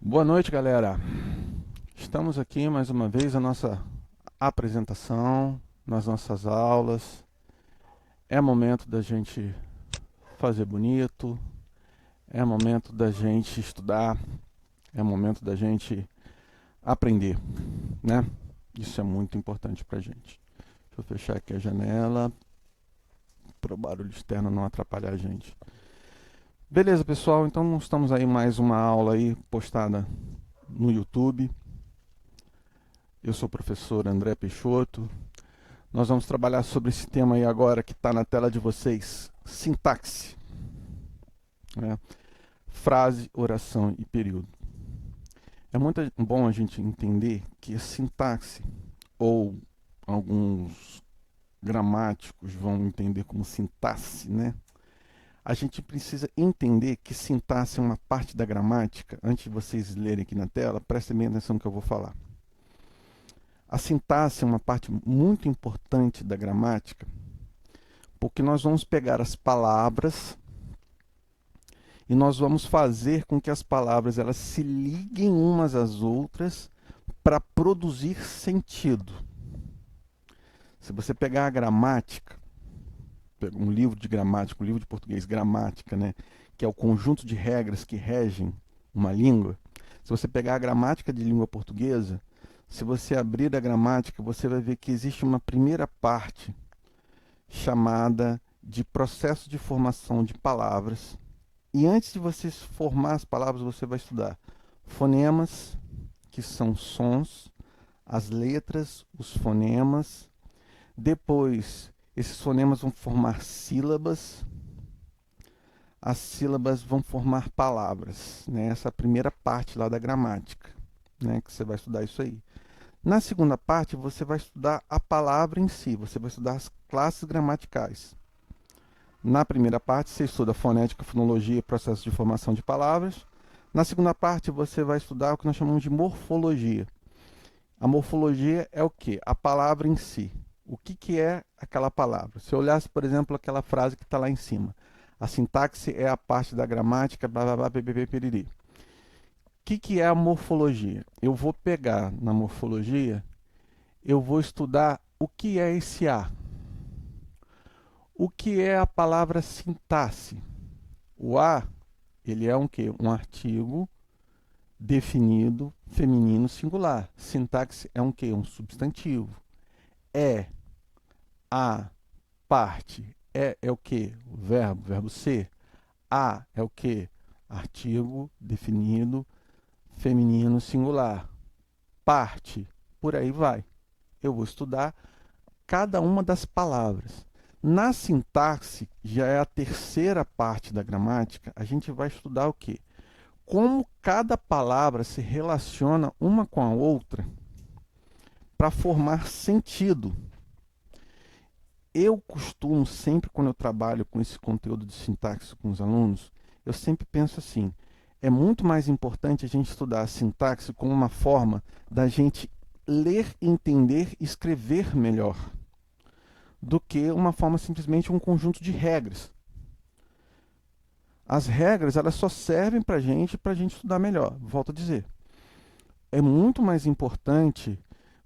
Boa noite, galera. Estamos aqui mais uma vez a nossa apresentação, nas nossas aulas. É momento da gente fazer bonito, é momento da gente estudar, é momento da gente aprender, né? Isso é muito importante pra gente. Deixa eu fechar aqui a janela para o barulho externo não atrapalhar a gente. Beleza, pessoal, então estamos aí mais uma aula aí postada no YouTube. Eu sou o professor André Peixoto. Nós vamos trabalhar sobre esse tema aí agora que está na tela de vocês, sintaxe, né? Frase, oração e período. É muito bom a gente entender que a sintaxe, ou alguns gramáticos vão entender como sintaxe, né? A gente precisa entender que sintaxe é uma parte da gramática. Antes de vocês lerem aqui na tela, prestem bem atenção no que eu vou falar. A sintaxe é uma parte muito importante da gramática, porque nós vamos pegar as palavras e nós vamos fazer com que as palavras elas se liguem umas às outras para produzir sentido. Se você pegar a gramática, um livro de gramática, um livro de português, gramática, né, que é o conjunto de regras que regem uma língua, se você pegar a gramática de língua portuguesa, se você abrir a gramática, você vai ver que existe uma primeira parte chamada de processo de formação de palavras. E antes de você formar as palavras, você vai estudar fonemas, que são sons, as letras, os fonemas. Depois, esses fonemas vão formar sílabas. As sílabas vão formar palavras, né? Essa é a primeira parte lá da gramática, né? Que você vai estudar isso aí. Na segunda parte, você vai estudar a palavra em si, você vai estudar as classes gramaticais. Na primeira parte, você estuda fonética, fonologia e processo de formação de palavras. Na segunda parte, você vai estudar o que nós chamamos de morfologia. A morfologia é o quê? A palavra em si. O que é aquela palavra? Se eu olhasse, por exemplo, aquela frase que está lá em cima. A sintaxe é a parte da gramática, blá, blá, blá, piriri. O que é a morfologia? Eu vou pegar na morfologia, eu vou estudar o que é esse A. O que é a palavra sintaxe? O A, ele é um quê? Um artigo definido feminino singular. Sintaxe é um quê? Um substantivo. É, a, parte. É o quê? O verbo ser. A é o quê? Artigo definido feminino singular. Parte, por aí vai. Eu vou estudar cada uma das palavras. Na sintaxe, já é a terceira parte da gramática, a gente vai estudar o quê? Como cada palavra se relaciona uma com a outra para formar sentido. Eu costumo sempre, quando eu trabalho com esse conteúdo de sintaxe com os alunos, eu sempre penso assim, é muito mais importante a gente estudar a sintaxe como uma forma da gente ler, entender e escrever melhor, do que uma forma simplesmente um conjunto de regras. As regras elas só servem para a gente estudar melhor. Volto a dizer, é muito mais importante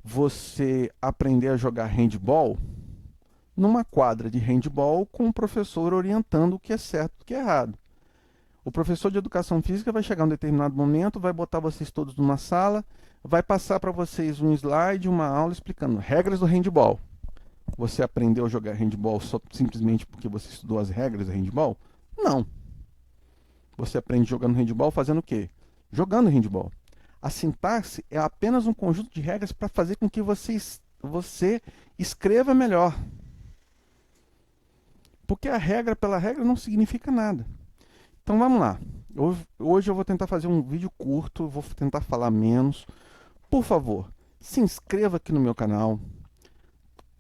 você aprender a jogar handball numa quadra de handball com um professor orientando o que é certo e o que é errado. O professor de educação física vai chegar em um determinado momento, vai botar vocês todos numa sala, vai passar para vocês um slide, uma aula explicando regras do handball. Você aprendeu a jogar handball só simplesmente porque você estudou as regras do handball? Não. Você aprende jogando handball fazendo o quê? Jogando handball. A sintaxe é apenas um conjunto de regras para fazer com que você escreva melhor. Porque a regra pela regra não significa nada. Então vamos lá. Hoje eu vou tentar fazer um vídeo curto, vou tentar falar menos. Por favor, se inscreva aqui no meu canal.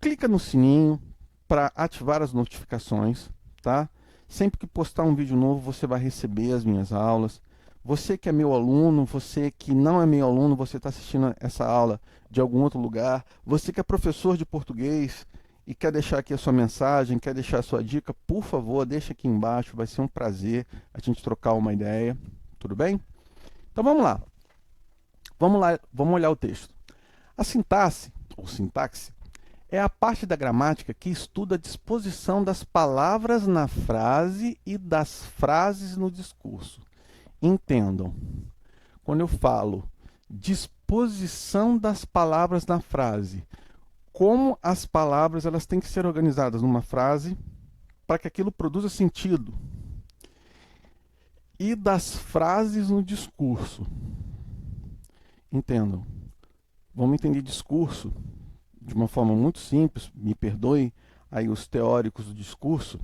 Clica no sininho para ativar as notificações, tá? Sempre que postar um vídeo novo, você vai receber as minhas aulas. Você que é meu aluno, você que não é meu aluno, você está assistindo essa aula de algum outro lugar. Você que é professor de português e quer deixar aqui a sua mensagem, quer deixar a sua dica, por favor, deixa aqui embaixo. Vai ser um prazer a gente trocar uma ideia. Tudo bem? Então vamos lá. Vamos lá, vamos olhar o texto. A sintaxe, ou sintaxe, é a parte da gramática que estuda a disposição das palavras na frase e das frases no discurso. Entendam, quando eu falo disposição das palavras na frase, como as palavras elas têm que ser organizadas numa frase para que aquilo produza sentido, e das frases no discurso. Entendam, vamos entender discurso de uma forma muito simples, me perdoem aí os teóricos do discurso,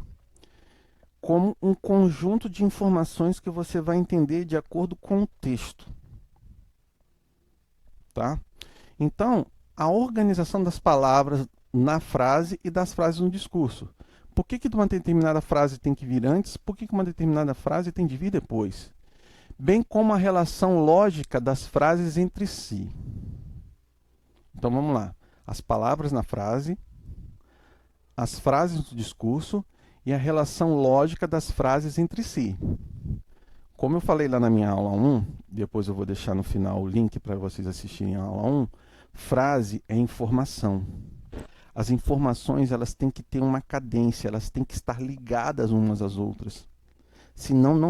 como um conjunto de informações que você vai entender de acordo com o texto. Tá? Então, a organização das palavras na frase e das frases no discurso. Por que uma determinada frase tem que vir antes? Por que uma determinada frase tem de vir depois? Bem como a relação lógica das frases entre si. Então vamos lá. As palavras na frase, as frases no discurso e a relação lógica das frases entre si. Como eu falei lá na minha aula 1, depois eu vou deixar no final o link para vocês assistirem a aula 1, frase é informação. As informações elas têm que ter uma cadência, elas têm que estar ligadas umas às outras. Senão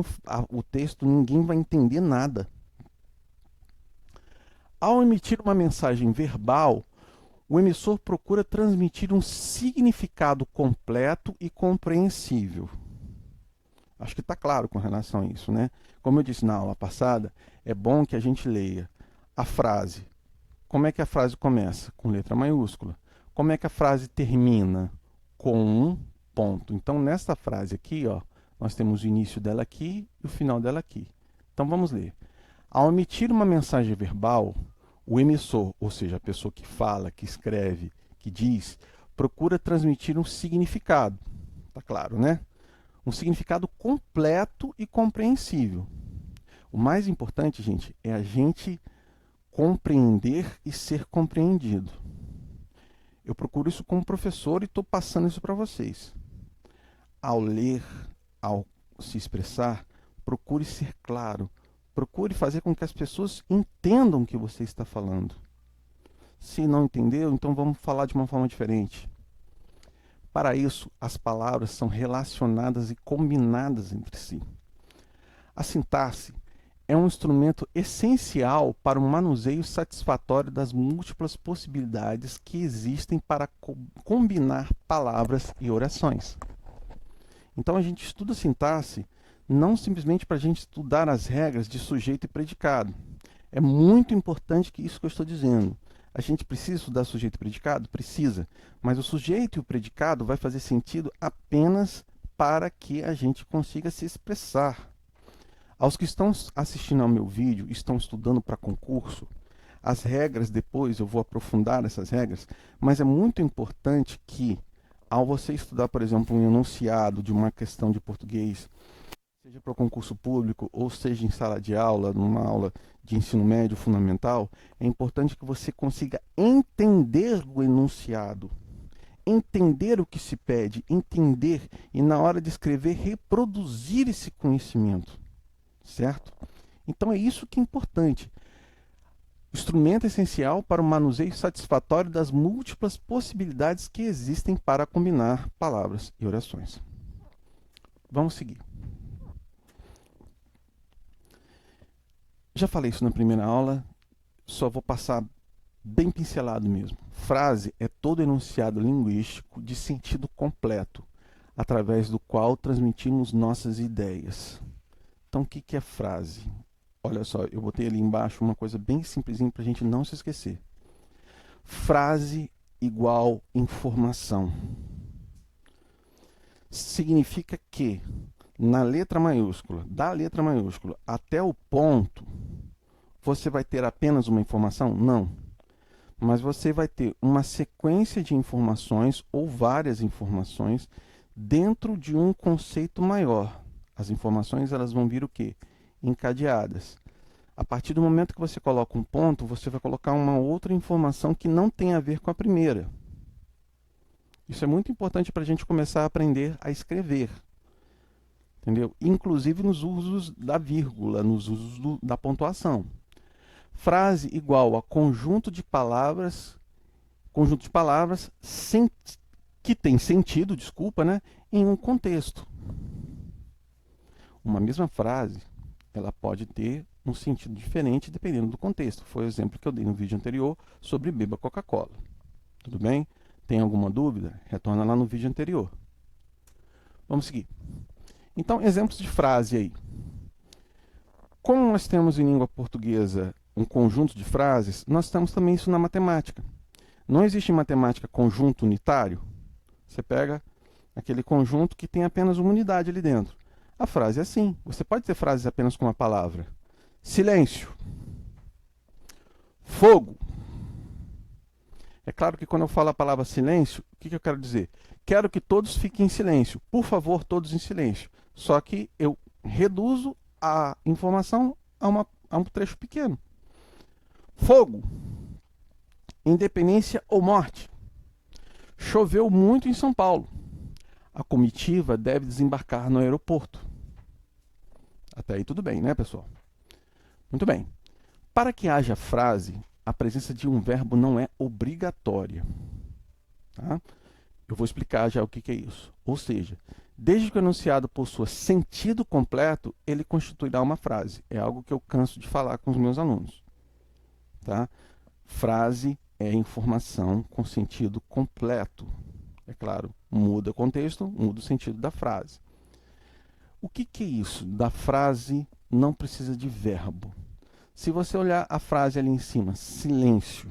o texto ninguém vai entender nada. Ao emitir uma mensagem verbal, o emissor procura transmitir um significado completo e compreensível. Acho que está claro com relação a isso, né? Como eu disse na aula passada, é bom que a gente leia a frase. Como é que a frase começa? Com letra maiúscula. Como é que a frase termina? Com um ponto. Então, nessa frase aqui, ó, nós temos o início dela aqui e o final dela aqui. Então, vamos ler. Ao emitir uma mensagem verbal, o emissor, ou seja, a pessoa que fala, que escreve, que diz, procura transmitir um significado. Tá claro, né? Um significado completo e compreensível. O mais importante, gente, é a gente compreender e ser compreendido. Eu procuro isso como professor e estou passando isso para vocês. Ao ler, ao se expressar, procure ser claro. Procure fazer com que as pessoas entendam o que você está falando. Se não entendeu, então vamos falar de uma forma diferente. Para isso, as palavras são relacionadas e combinadas entre si. A sintaxe é um instrumento essencial para o manuseio satisfatório das múltiplas possibilidades que existem para combinar palavras e orações. Então a gente estuda sintaxe não simplesmente para a gente estudar as regras de sujeito e predicado. É muito importante que isso que eu estou dizendo. A gente precisa estudar sujeito e predicado? Precisa. Mas o sujeito e o predicado vai fazer sentido apenas para que a gente consiga se expressar. Aos que estão assistindo ao meu vídeo, estão estudando para concurso, as regras depois eu vou aprofundar essas regras, mas é muito importante que, ao você estudar, por exemplo, um enunciado de uma questão de português, seja para o concurso público ou seja em sala de aula, numa aula de ensino médio fundamental, é importante que você consiga entender o enunciado, entender o que se pede, entender e na hora de escrever reproduzir esse conhecimento, certo? Então é isso que é importante. Instrumento essencial para o manuseio satisfatório das múltiplas possibilidades que existem para combinar palavras e orações. Vamos seguir. Já falei isso na primeira aula, só vou passar bem pincelado mesmo. Frase é todo enunciado linguístico de sentido completo, através do qual transmitimos nossas ideias. Então, o que é frase? Olha só, eu botei ali embaixo uma coisa bem simplesinha para a gente não se esquecer. Frase igual informação. Significa que na letra maiúscula, da letra maiúscula até o ponto, você vai ter apenas uma informação? Não. Mas você vai ter uma sequência de informações ou várias informações dentro de um conceito maior. As informações elas vão vir o quê? Encadeadas. A partir do momento que você coloca um ponto, você vai colocar uma outra informação que não tem a ver com a primeira. Isso é muito importante para a gente começar a aprender a escrever. Entendeu? Inclusive nos usos da vírgula, nos usos da pontuação. Frase igual a conjunto de palavras que tem sentido, desculpa, né, em um contexto. Uma mesma frase, ela pode ter um sentido diferente dependendo do contexto. Foi o exemplo que eu dei no vídeo anterior sobre beba Coca-Cola. Tudo bem? Tem alguma dúvida? Retorna lá no vídeo anterior. Vamos seguir. Então, exemplos de frase aí. Como nós temos em língua portuguesa um conjunto de frases, nós temos também isso na matemática. Não existe em matemática conjunto unitário. Você pega aquele conjunto que tem apenas uma unidade ali dentro. A frase é assim. Você pode ter frases apenas com uma palavra. Silêncio. Fogo. É claro que quando eu falo a palavra silêncio, o que eu quero dizer? Quero que todos fiquem em silêncio. Por favor, todos em silêncio. Só que eu reduzo a informação a um trecho pequeno. Fogo. Independência ou morte. Choveu muito em São Paulo. A comitiva deve desembarcar no aeroporto. Até aí tudo bem, né, pessoal? Muito bem. Para que haja frase, a presença de um verbo não é obrigatória. Tá? Eu vou explicar já o que é isso. Ou seja, desde que o enunciado possua sentido completo, ele constituirá uma frase. É algo que eu canso de falar com os meus alunos. Tá? Frase é informação com sentido completo. É claro, muda o contexto, muda o sentido da frase. O que é isso? Da frase não precisa de verbo. Se você olhar a frase ali em cima, silêncio.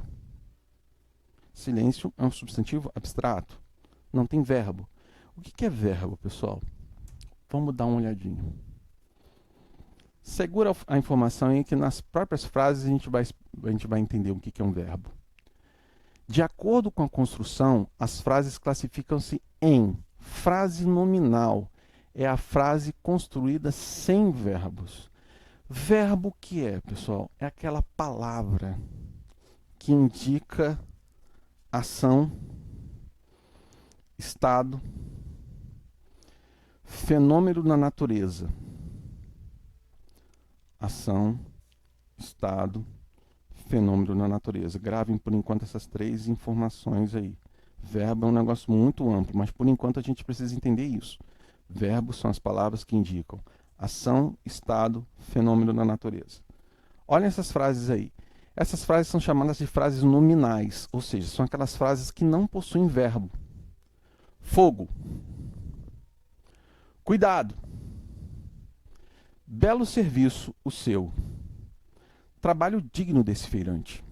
Silêncio é um substantivo abstrato. Não tem verbo. O que é verbo, pessoal? Vamos dar uma olhadinha. Segura a informação aí que nas próprias frases a gente vai entender o que é um verbo. De acordo com a construção, as frases classificam-se em frase nominal. É a frase construída sem verbos. Verbo o que é, pessoal? É aquela palavra que indica ação, estado, fenômeno na natureza. Ação, estado, fenômeno na natureza. Gravem por enquanto essas três informações aí. Verbo é um negócio muito amplo, mas por enquanto a gente precisa entender isso. Verbos são as palavras que indicam ação, estado, fenômeno na natureza. Olhem essas frases aí. Essas frases são chamadas de frases nominais, ou seja, são aquelas frases que não possuem verbo. Fogo. Cuidado. Belo serviço o seu. Trabalho digno desse feirante.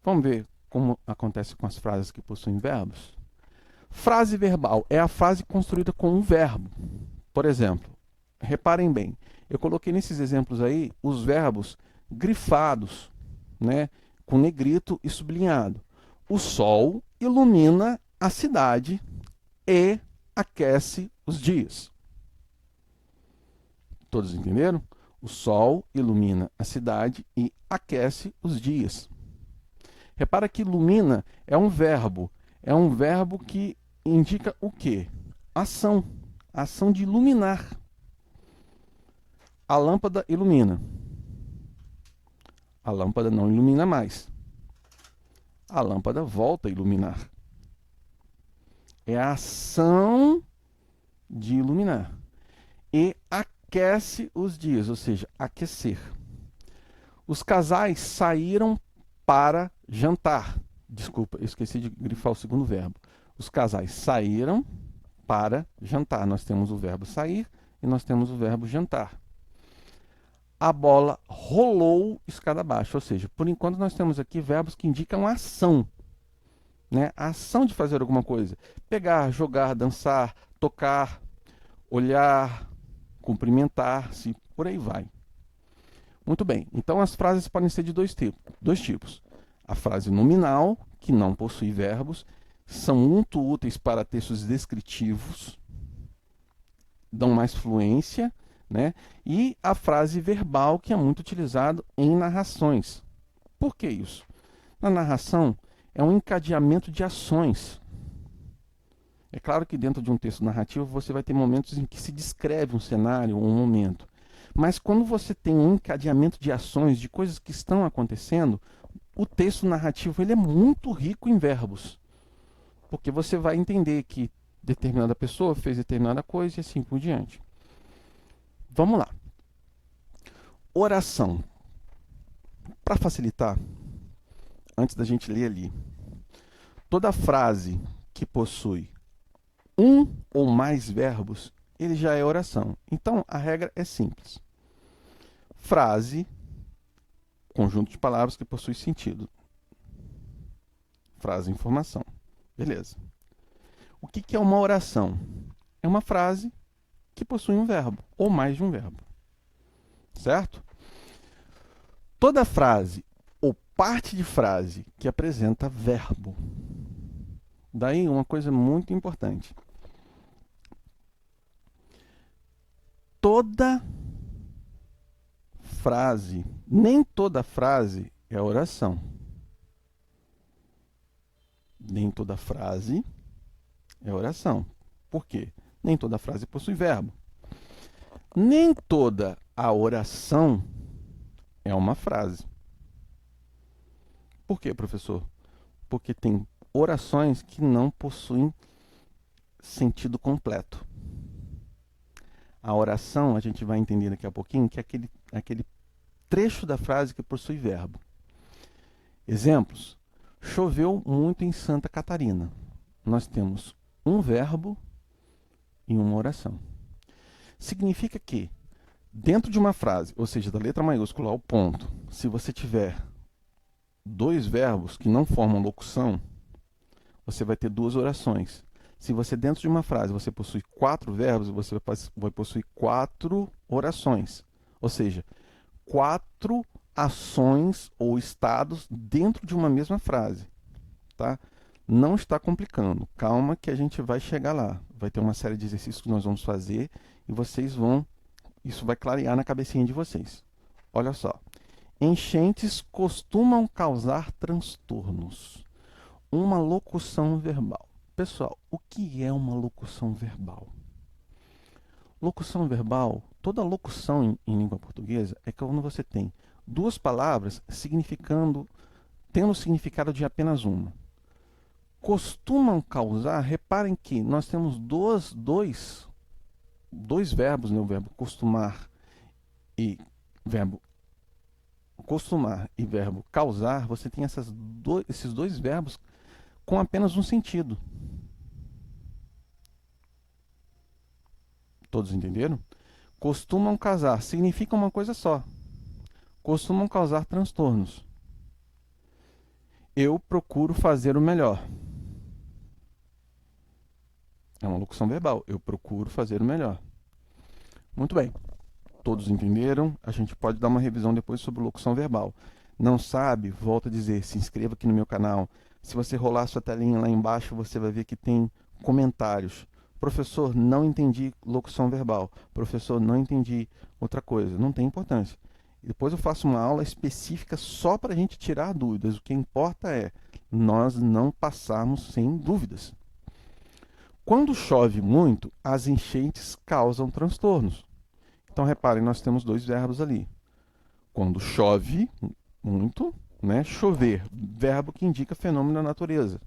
Vamos ver como acontece com as frases que possuem verbos? Frase verbal é a frase construída com um verbo. Por exemplo, reparem bem, eu coloquei nesses exemplos aí os verbos grifados, né, com negrito e sublinhado. O sol ilumina a cidade e aquece os dias. Todos entenderam? O sol ilumina a cidade e aquece os dias. Repara que ilumina é um verbo que indica o quê? Ação. Ação de iluminar. A lâmpada ilumina. A lâmpada não ilumina mais. A lâmpada volta a iluminar. É a ação de iluminar. E aquece os dias, ou seja, aquecer. Os casais saíram para jantar. Desculpa, eu esqueci de grifar o segundo verbo. Os casais saíram para jantar. Nós temos o verbo sair e nós temos o verbo jantar. A bola rolou escada abaixo, ou seja, por enquanto nós temos aqui verbos que indicam ação, né? A ação de fazer alguma coisa. Pegar, jogar, dançar, tocar, olhar, cumprimentar-se, por aí vai. Muito bem, então as frases podem ser de dois tipos. A frase nominal, que não possui verbos, são muito úteis para textos descritivos, dão mais fluência, né? E a frase verbal, que é muito utilizado em narrações. Por que isso? Na narração, é um encadeamento de ações. É claro que dentro de um texto narrativo você vai ter momentos em que se descreve um cenário ou um momento. Mas quando você tem um encadeamento de ações, de coisas que estão acontecendo, o texto narrativo ele é muito rico em verbos. Porque você vai entender que determinada pessoa fez determinada coisa e assim por diante. Vamos lá. Oração. Para facilitar, antes da gente ler ali, toda frase que possui um ou mais verbos, ele já é oração. Então, a regra é simples. Frase, conjunto de palavras que possui sentido. Frase, informação. Beleza. O que é uma oração? É uma frase que possui um verbo, ou mais de um verbo. Certo? Toda frase ou parte de frase que apresenta verbo. Daí uma coisa muito importante. Toda frase, nem toda frase é oração. Nem toda frase é oração. Por quê? Nem toda frase possui verbo. Nem toda a oração é uma frase. Por quê, professor? Porque tem orações que não possuem sentido completo. A oração, a gente vai entender daqui a pouquinho, que é aquele trecho da frase que possui verbo. Exemplos. Choveu muito em Santa Catarina. Nós temos um verbo e uma oração. Significa que, dentro de uma frase, ou seja, da letra maiúscula ao ponto, se você tiver dois verbos que não formam locução, você vai ter duas orações. Se você, dentro de uma frase, você possui quatro verbos, você vai possuir quatro orações. Ou seja, quatro ações ou estados dentro de uma mesma frase. Tá? Não está complicando. Calma que a gente vai chegar lá. Vai ter uma série de exercícios que nós vamos fazer e vocês vão... Isso vai clarear na cabecinha de vocês. Olha só. Enchentes costumam causar transtornos. Uma locução verbal. Pessoal, o que é uma locução verbal? Locução verbal, toda locução em língua portuguesa é quando você tem duas palavras tendo o significado de apenas uma. Costumam causar, reparem que nós temos dois verbos, né? O verbo costumar e verbo causar, você tem esses dois verbos com apenas um sentido. Todos entenderam? Costumam causar, significa uma coisa só. Costumam causar transtornos. Eu procuro fazer o melhor. É uma locução verbal. Eu procuro fazer o melhor. Muito bem. Todos entenderam? A gente pode dar uma revisão depois sobre locução verbal. Não sabe? Volto a dizer, se inscreva aqui no meu canal. Se você rolar sua telinha lá embaixo, você vai ver que tem comentários. Professor, não entendi locução verbal. Professor, não entendi outra coisa. Não tem importância. E depois eu faço uma aula específica só para a gente tirar dúvidas. O que importa é nós não passarmos sem dúvidas. Quando chove muito, as enchentes causam transtornos. Então, reparem, nós temos dois verbos ali. Quando chove muito, né? Chover, verbo que indica fenômeno da natureza.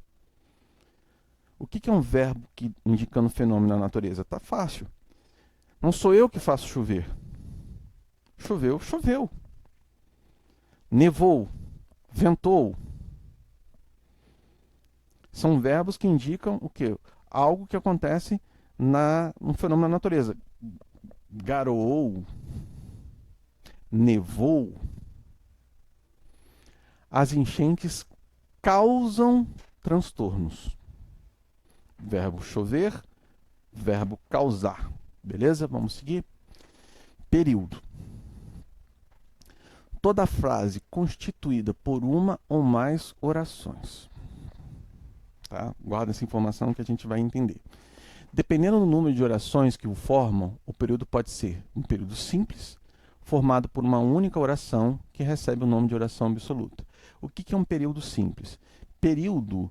O que é um verbo que indicando fenômeno da natureza? Tá fácil. Não sou eu que faço chover. Choveu, choveu. Nevou, ventou. São verbos que indicam o quê? Algo que acontece um fenômeno da natureza. Garoou, nevou. As enchentes causam transtornos. Verbo chover, verbo causar. Beleza? Vamos seguir? Período. Toda frase constituída por uma ou mais orações. Tá? Guarda essa informação que a gente vai entender. Dependendo do número de orações que o formam, o período pode ser um período simples, formado por uma única oração que recebe o nome de oração absoluta. O que é um período simples? Período,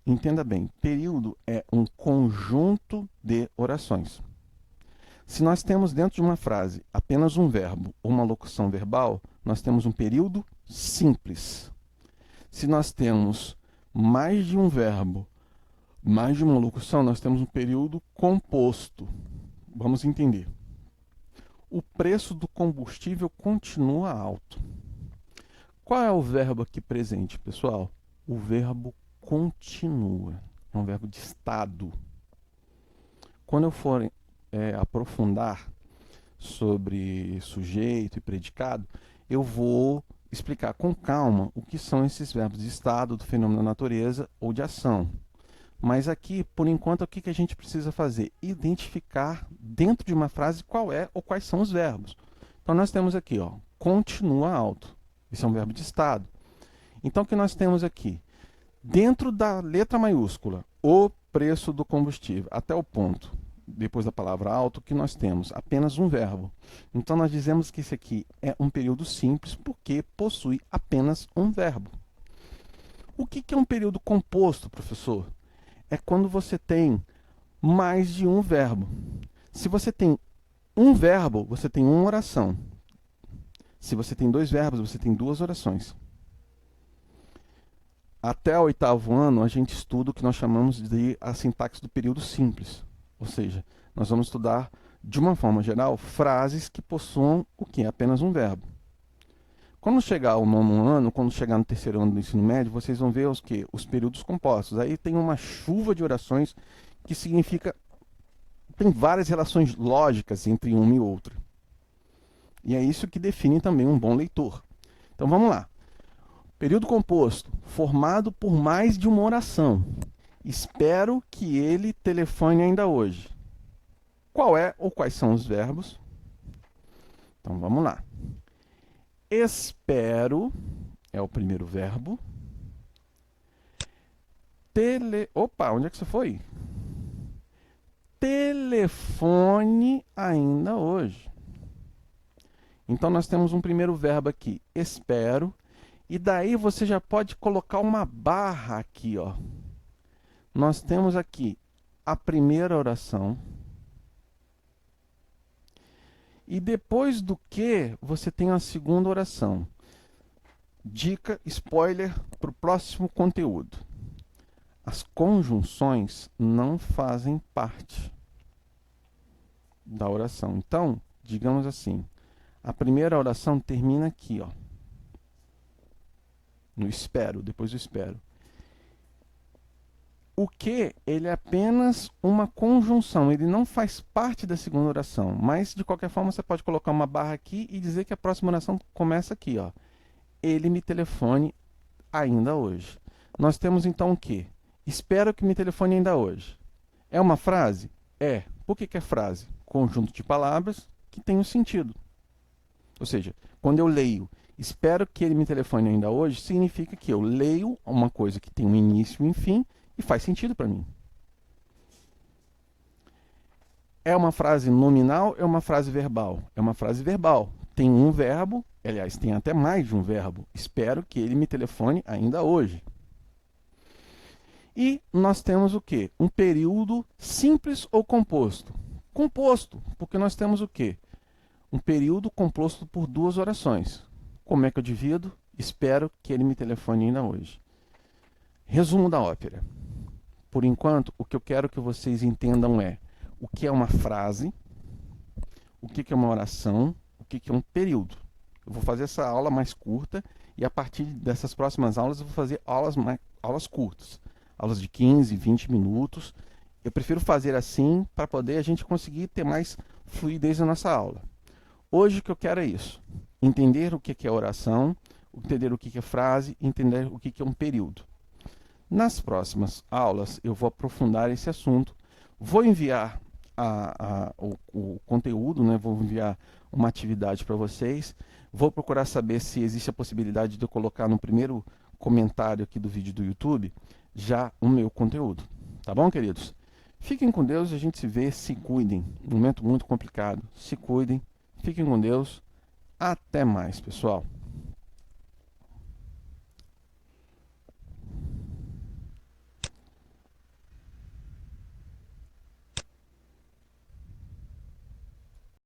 entenda bem, período é um conjunto de orações. Se nós temos dentro de uma frase apenas um verbo ou uma locução verbal, nós temos um período simples. Se nós temos mais de um verbo, mais de uma locução, nós temos um período composto. Vamos entender. O preço do combustível continua alto. Qual é o verbo aqui presente, pessoal? O verbo continua. É um verbo de estado. Quando eu for aprofundar sobre sujeito e predicado, eu vou explicar com calma o que são esses verbos de estado, do fenômeno da natureza ou de ação. Mas aqui, por enquanto, o que a gente precisa fazer? Identificar dentro de uma frase qual é ou quais são os verbos. Então, nós temos aqui, ó, continua alto. Esse é um verbo de estado. Então, o que nós temos aqui? Dentro da letra maiúscula, o preço do combustível, até o ponto, depois da palavra alto, que nós temos apenas um verbo. Então, nós dizemos que esse aqui é um período simples porque possui apenas um verbo. O que é um período composto, professor? É quando você tem mais de um verbo. Se você tem um verbo, você tem uma oração. Se você tem dois verbos, você tem duas orações. Até o 8º ano, a gente estuda o que nós chamamos de a sintaxe do período simples. Ou seja, nós vamos estudar, de uma forma geral, frases que possuam o quê? Apenas um verbo. Quando chegar ao 9º ano, quando chegar no 3º ano do ensino médio, vocês vão ver os quê? Os períodos compostos. Aí tem uma chuva de orações que significa... Tem várias relações lógicas entre uma e outra. E é isso que define também um bom leitor. Então vamos lá. Período composto, formado por mais de uma oração. Espero que ele telefone ainda hoje. Qual é ou quais são os verbos? Então vamos lá. Espero é o primeiro verbo. Opa, onde é que você foi? Telefone ainda hoje. Então, nós temos um primeiro verbo aqui, espero. E daí você já pode colocar uma barra aqui, ó. Nós temos aqui a primeira oração. E depois do que, você tem a segunda oração. Dica, spoiler para o próximo conteúdo. As conjunções não fazem parte da oração. Então, digamos assim, a primeira oração termina aqui, ó. No espero, depois do espero. O que, ele é apenas uma conjunção, ele não faz parte da segunda oração, mas de qualquer forma você pode colocar uma barra aqui e dizer que a próxima oração começa aqui, ó. Ele me telefone ainda hoje. Nós temos então o que? Espero que me telefone ainda hoje. É uma frase? É. Por que é frase? Conjunto de palavras que tem um sentido. Ou seja, quando eu leio espero que ele me telefone ainda hoje, significa que eu leio uma coisa que tem um início e um fim e faz sentido para mim. É uma frase nominal, é uma frase verbal? É uma frase verbal. Tem um verbo, aliás, tem até mais de um verbo. Espero que ele me telefone ainda hoje. E nós temos o quê? Um período simples ou composto? Composto, porque nós temos o quê? Um período composto por duas orações. Como é que eu divido? Espero que ele me telefone ainda hoje. Resumo da ópera. Por enquanto, o que eu quero que vocês entendam é o que é uma frase, o que é uma oração, o que é um período. Eu vou fazer essa aula mais curta e a partir dessas próximas aulas eu vou fazer aulas curtas. Aulas de 15, 20 minutos. Eu prefiro fazer assim para poder a gente conseguir ter mais fluidez na nossa aula. Hoje o que eu quero é isso. Entender o que é oração, entender o que é frase, entender o que é um período. Nas próximas aulas eu vou aprofundar esse assunto. Vou enviar o conteúdo, né? Vou enviar uma atividade para vocês. Vou procurar saber se existe a possibilidade de eu colocar no primeiro comentário aqui do vídeo do YouTube já o meu conteúdo. Tá bom, queridos? Fiquem com Deus, a gente se vê, se cuidem. Um momento muito complicado. Se cuidem, fiquem com Deus. Até mais, pessoal.